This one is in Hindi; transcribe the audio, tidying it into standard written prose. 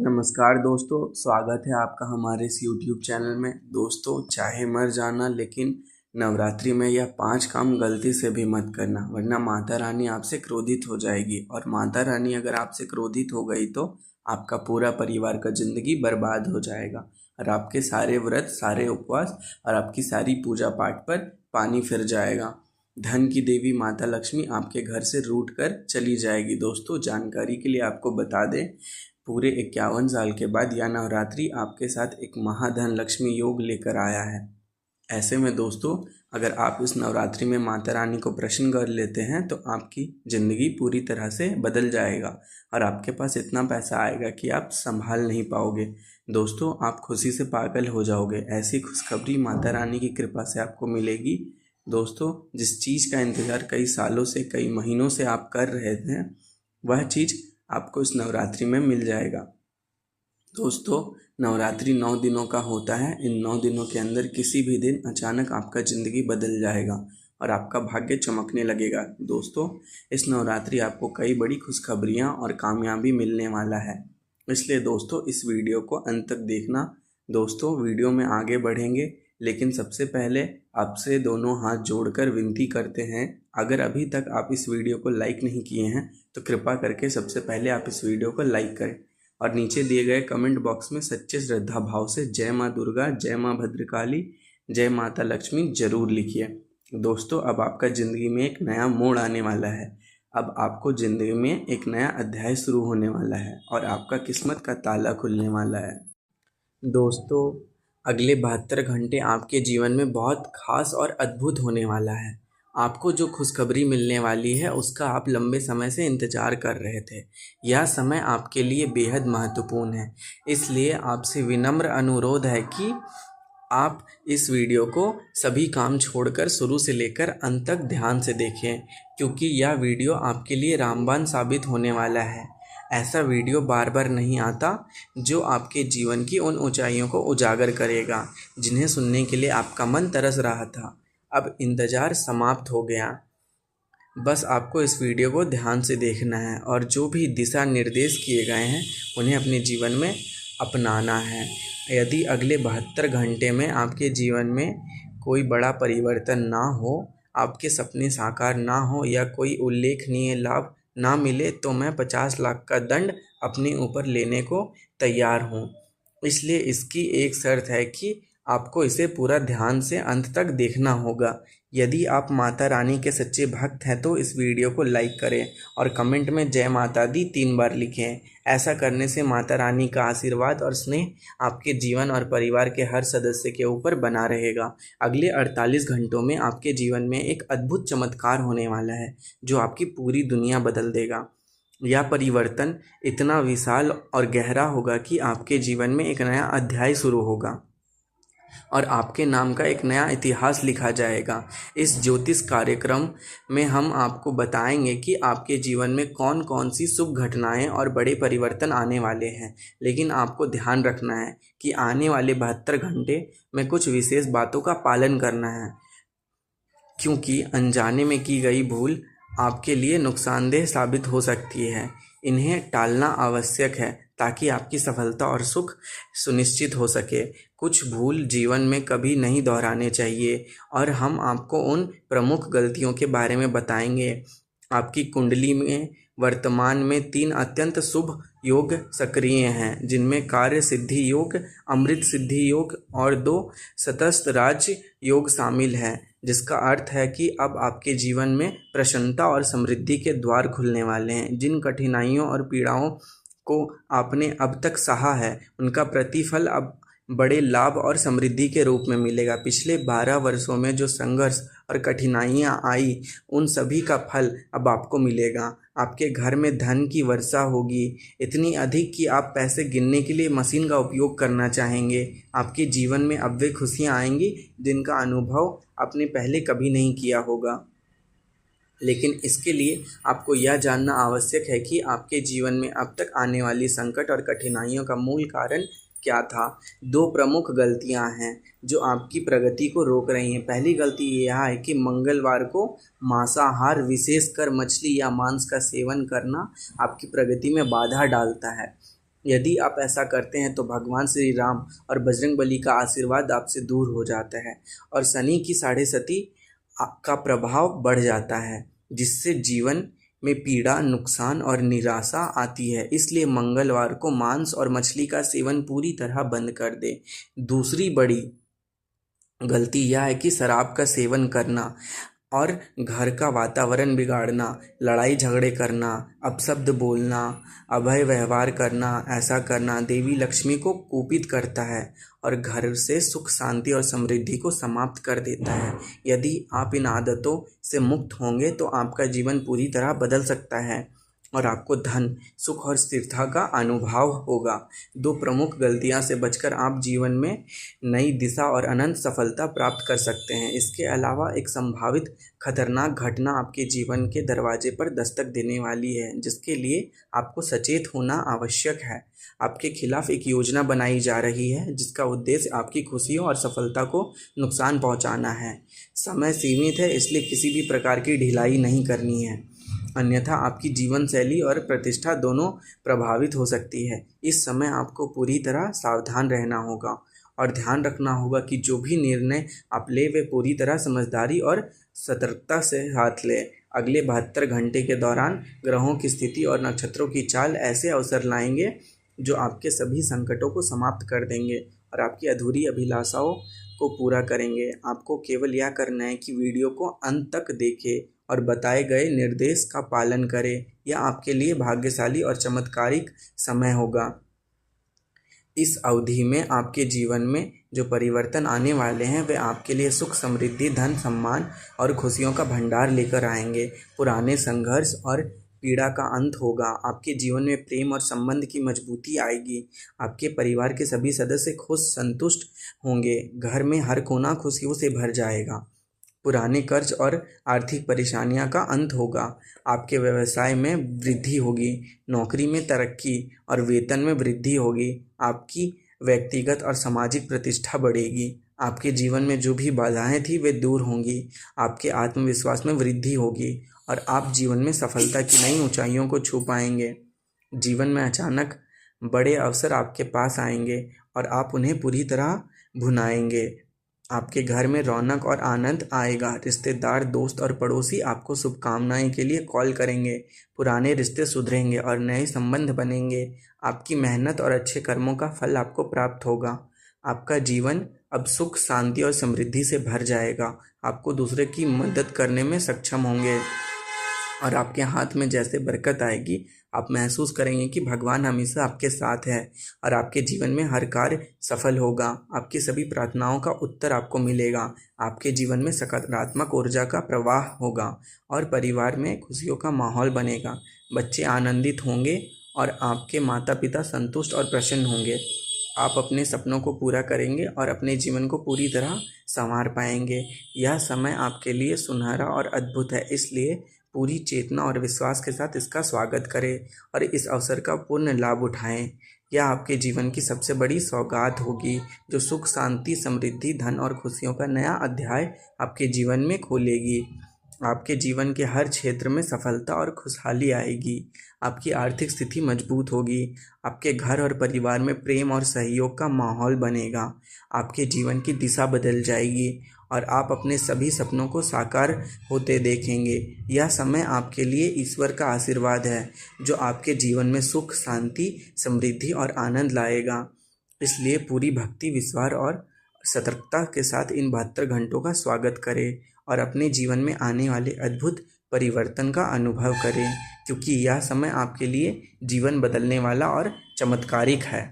नमस्कार दोस्तों, स्वागत है आपका हमारे इस YouTube चैनल में। दोस्तों, चाहे मर जाना लेकिन नवरात्रि में यह 5 काम गलती से भी मत करना, वरना माता रानी आपसे क्रोधित हो जाएगी। और माता रानी अगर आपसे क्रोधित हो गई तो आपका पूरा परिवार का ज़िंदगी बर्बाद हो जाएगा और आपके सारे व्रत, सारे उपवास और आपकी सारी पूजा पाठ पर पानी फिर जाएगा। धन की देवी माता लक्ष्मी आपके घर से रूठ कर चली जाएगी। दोस्तों, जानकारी के लिए आपको बता दें, पूरे 51 साल के बाद यह नवरात्रि आपके साथ एक महाधन लक्ष्मी योग लेकर आया है। ऐसे में दोस्तों, अगर आप इस नवरात्रि में माता रानी को प्रसन्न कर लेते हैं तो आपकी ज़िंदगी पूरी तरह से बदल जाएगा और आपके पास इतना पैसा आएगा कि आप संभाल नहीं पाओगे। दोस्तों, आप खुशी से पागल हो जाओगे। ऐसी खुशखबरी माता रानी की कृपा से आपको मिलेगी। दोस्तों, जिस चीज़ का इंतज़ार कई सालों से, कई महीनों से आप कर रहे थे, वह चीज़ आपको इस नवरात्रि में मिल जाएगा। दोस्तों, नवरात्रि 9 दिनों का होता है। इन 9 दिनों के अंदर किसी भी दिन अचानक आपका ज़िंदगी बदल जाएगा और आपका भाग्य चमकने लगेगा। दोस्तों, इस नवरात्रि आपको कई बड़ी खुशखबरियाँ और कामयाबी मिलने वाला है, इसलिए दोस्तों इस वीडियो को अंत तक देखना। दोस्तों, वीडियो में आगे बढ़ेंगे, लेकिन सबसे पहले आपसे दोनों हाथ जोड़कर विनती करते हैं, अगर अभी तक आप इस वीडियो को लाइक नहीं किए हैं तो कृपा करके सबसे पहले आप इस वीडियो को लाइक करें और नीचे दिए गए कमेंट बॉक्स में सच्चे श्रद्धा भाव से जय माँ दुर्गा, जय माँ भद्रकाली, जय माता लक्ष्मी जरूर लिखिए। दोस्तों, अब आपका ज़िंदगी में एक नया मोड़ आने वाला है। अब आपको ज़िंदगी में एक नया अध्याय शुरू होने वाला है और आपका किस्मत का ताला खुलने वाला है। दोस्तों, अगले 72 घंटे आपके जीवन में बहुत खास और अद्भुत होने वाला है। आपको जो खुशखबरी मिलने वाली है उसका आप लंबे समय से इंतज़ार कर रहे थे। यह समय आपके लिए बेहद महत्वपूर्ण है, इसलिए आपसे विनम्र अनुरोध है कि आप इस वीडियो को सभी काम छोड़कर शुरू से लेकर अंत तक ध्यान से देखें, क्योंकि यह वीडियो आपके लिए रामबाण साबित होने वाला है। ऐसा वीडियो बार बार नहीं आता जो आपके जीवन की उन ऊंचाइयों को उजागर करेगा जिन्हें सुनने के लिए आपका मन तरस रहा था। अब इंतज़ार समाप्त हो गया, बस आपको इस वीडियो को ध्यान से देखना है और जो भी दिशा निर्देश किए गए हैं उन्हें अपने जीवन में अपनाना है। यदि अगले 72 घंटे में आपके जीवन में कोई बड़ा परिवर्तन ना हो, आपके सपने साकार ना हो या कोई उल्लेखनीय लाभ ना मिले तो मैं 50 लाख का दंड अपने ऊपर लेने को तैयार हूँ। इसलिए इसकी एक शर्त है कि आपको इसे पूरा ध्यान से अंत तक देखना होगा। यदि आप माता रानी के सच्चे भक्त हैं तो इस वीडियो को लाइक करें और कमेंट में जय माता दी 3 बार लिखें। ऐसा करने से माता रानी का आशीर्वाद और स्नेह आपके जीवन और परिवार के हर सदस्य के ऊपर बना रहेगा। अगले 48 घंटों में आपके जीवन में एक अद्भुत चमत्कार होने वाला है जो आपकी पूरी दुनिया बदल देगा। यह परिवर्तन इतना विशाल और गहरा होगा कि आपके जीवन में एक नया अध्याय शुरू होगा और आपके नाम का एक नया इतिहास लिखा जाएगा। इस ज्योतिष कार्यक्रम में हम आपको बताएंगे कि आपके जीवन में कौन कौन सी शुभ घटनाएं और बड़े परिवर्तन आने वाले हैं, लेकिन आपको ध्यान रखना है कि आने वाले 72 घंटे में कुछ विशेष बातों का पालन करना है, क्योंकि अनजाने में की गई भूल आपके लिए नुकसानदेह साबित हो सकती है। इन्हें टालना आवश्यक है ताकि आपकी सफलता और सुख सुनिश्चित हो सके। कुछ भूल जीवन में कभी नहीं दोहराने चाहिए और हम आपको उन प्रमुख गलतियों के बारे में बताएंगे। आपकी कुंडली में वर्तमान में 3 अत्यंत शुभ योग सक्रिय हैं, जिनमें कार्य सिद्धि योग, अमृत सिद्धि योग और 2 सतस्थ राज्य योग शामिल हैं, जिसका अर्थ है कि अब आपके जीवन में प्रसन्नता और समृद्धि के द्वार खुलने वाले हैं। जिन कठिनाइयों और पीड़ाओं को आपने अब तक सहा है उनका प्रतिफल अब बड़े लाभ और समृद्धि के रूप में मिलेगा। पिछले 12 वर्षों में जो संघर्ष और कठिनाइयाँ आई, उन सभी का फल अब आपको मिलेगा। आपके घर में धन की वर्षा होगी, इतनी अधिक कि आप पैसे गिनने के लिए मशीन का उपयोग करना चाहेंगे। आपके जीवन में अब वे खुशियाँ आएंगी जिनका अनुभव आपने पहले कभी नहीं किया होगा। लेकिन इसके लिए आपको यह जानना आवश्यक है कि आपके जीवन में अब तक आने वाली संकट और कठिनाइयों का मूल कारण क्या था। 2 प्रमुख गलतियां हैं जो आपकी प्रगति को रोक रही हैं। पहली गलती यह है कि मंगलवार को मांसाहार, विशेषकर मछली या मांस का सेवन करना आपकी प्रगति में बाधा डालता है। यदि आप ऐसा करते हैं तो भगवान श्री राम और बजरंगबली का आशीर्वाद आपसे दूर हो जाता है और शनि की 6.5 का प्रभाव बढ़ जाता है, जिससे जीवन में पीड़ा, नुकसान और निराशा आती है। इसलिए मंगलवार को मांस और मछली का सेवन पूरी तरह बंद कर दें। दूसरी बड़ी गलती यह है कि शराब का सेवन करना और घर का वातावरण बिगाड़ना, लड़ाई झगड़े करना, अपशब्द बोलना, अभय व्यवहार करना। ऐसा करना देवी लक्ष्मी को कुपित करता है और घर से सुख, शांति और समृद्धि को समाप्त कर देता है। यदि आप इन आदतों से मुक्त होंगे तो आपका जीवन पूरी तरह बदल सकता है और आपको धन, सुख और स्थिरता का अनुभव होगा। 2 प्रमुख गलतियां से बचकर आप जीवन में नई दिशा और अनंत सफलता प्राप्त कर सकते हैं। इसके अलावा एक संभावित खतरनाक घटना आपके जीवन के दरवाजे पर दस्तक देने वाली है, जिसके लिए आपको सचेत होना आवश्यक है। आपके खिलाफ एक योजना बनाई जा रही है जिसका उद्देश्य आपकी खुशियों और सफलता को नुकसान पहुंचाना है। समय सीमित है, इसलिए किसी भी प्रकार की ढिलाई नहीं करनी है, अन्यथा आपकी जीवन शैली और प्रतिष्ठा दोनों प्रभावित हो सकती है। इस समय आपको पूरी तरह सावधान रहना होगा और ध्यान रखना होगा कि जो भी निर्णय आप ले वे पूरी तरह समझदारी और सतर्कता से हाथ ले। अगले 72 घंटे के दौरान ग्रहों की स्थिति और नक्षत्रों की चाल ऐसे अवसर लाएंगे जो आपके सभी संकटों को समाप्त कर देंगे और आपकी अधूरी अभिलाषाओं को पूरा करेंगे। आपको केवल यह करना है कि वीडियो को अंत तक देखें और बताए गए निर्देश का पालन करें। यह आपके लिए भाग्यशाली और चमत्कारिक समय होगा। इस अवधि में आपके जीवन में जो परिवर्तन आने वाले हैं वे आपके लिए सुख, समृद्धि, धन, सम्मान और खुशियों का भंडार लेकर आएंगे। पुराने संघर्ष और पीड़ा का अंत होगा। आपके जीवन में प्रेम और संबंध की मजबूती आएगी। आपके परिवार के सभी सदस्य खुश, संतुष्ट होंगे। घर में हर कोना खुशियों से भर जाएगा। पुराने कर्ज और आर्थिक परेशानियों का अंत होगा। आपके व्यवसाय में वृद्धि होगी, नौकरी में तरक्की और वेतन में वृद्धि होगी। आपकी व्यक्तिगत और सामाजिक प्रतिष्ठा बढ़ेगी। आपके जीवन में जो भी बाधाएं थी वे दूर होंगी। आपके आत्मविश्वास में वृद्धि होगी और आप जीवन में सफलता की नई ऊंचाइयों को छू पाएंगे। जीवन में अचानक बड़े अवसर आपके पास आएंगे और आप उन्हें पूरी तरह भुनाएंगे। आपके घर में रौनक और आनंद आएगा। रिश्तेदार, दोस्त और पड़ोसी आपको शुभकामनाएं के लिए कॉल करेंगे। पुराने रिश्ते सुधरेंगे और नए संबंध बनेंगे। आपकी मेहनत और अच्छे कर्मों का फल आपको प्राप्त होगा। आपका जीवन अब सुख, शांति और समृद्धि से भर जाएगा। आपको दूसरे की मदद करने में सक्षम होंगे और आपके हाथ में जैसे बरकत आएगी, आप महसूस करेंगे कि भगवान हमेशा आपके साथ है और आपके जीवन में हर कार्य सफल होगा। आपकी सभी प्रार्थनाओं का उत्तर आपको मिलेगा। आपके जीवन में सकारात्मक ऊर्जा का प्रवाह होगा और परिवार में खुशियों का माहौल बनेगा। बच्चे आनंदित होंगे और आपके माता पिता संतुष्ट और प्रसन्न होंगे। आप अपने सपनों को पूरा करेंगे और अपने जीवन को पूरी तरह संवार पाएंगे। यह समय आपके लिए सुनहरा और अद्भुत है, इसलिए पूरी चेतना और विश्वास के साथ इसका स्वागत करें और इस अवसर का पूर्ण लाभ उठाएं। यह आपके जीवन की सबसे बड़ी सौगात होगी जो सुख, शांति, समृद्धि, धन और खुशियों का नया अध्याय आपके जीवन में खोलेगी। आपके जीवन के हर क्षेत्र में सफलता और खुशहाली आएगी। आपकी आर्थिक स्थिति मजबूत होगी। आपके घर और परिवार में प्रेम और सहयोग का माहौल बनेगा। आपके जीवन की दिशा बदल जाएगी और आप अपने सभी सपनों को साकार होते देखेंगे। यह समय आपके लिए ईश्वर का आशीर्वाद है जो आपके जीवन में सुख, शांति, समृद्धि और आनंद लाएगा। इसलिए पूरी भक्ति, विश्वास और सतर्कता के साथ इन 72 घंटों का स्वागत करें और अपने जीवन में आने वाले अद्भुत परिवर्तन का अनुभव करें, क्योंकि यह समय आपके लिए जीवन बदलने वाला और चमत्कारिक है।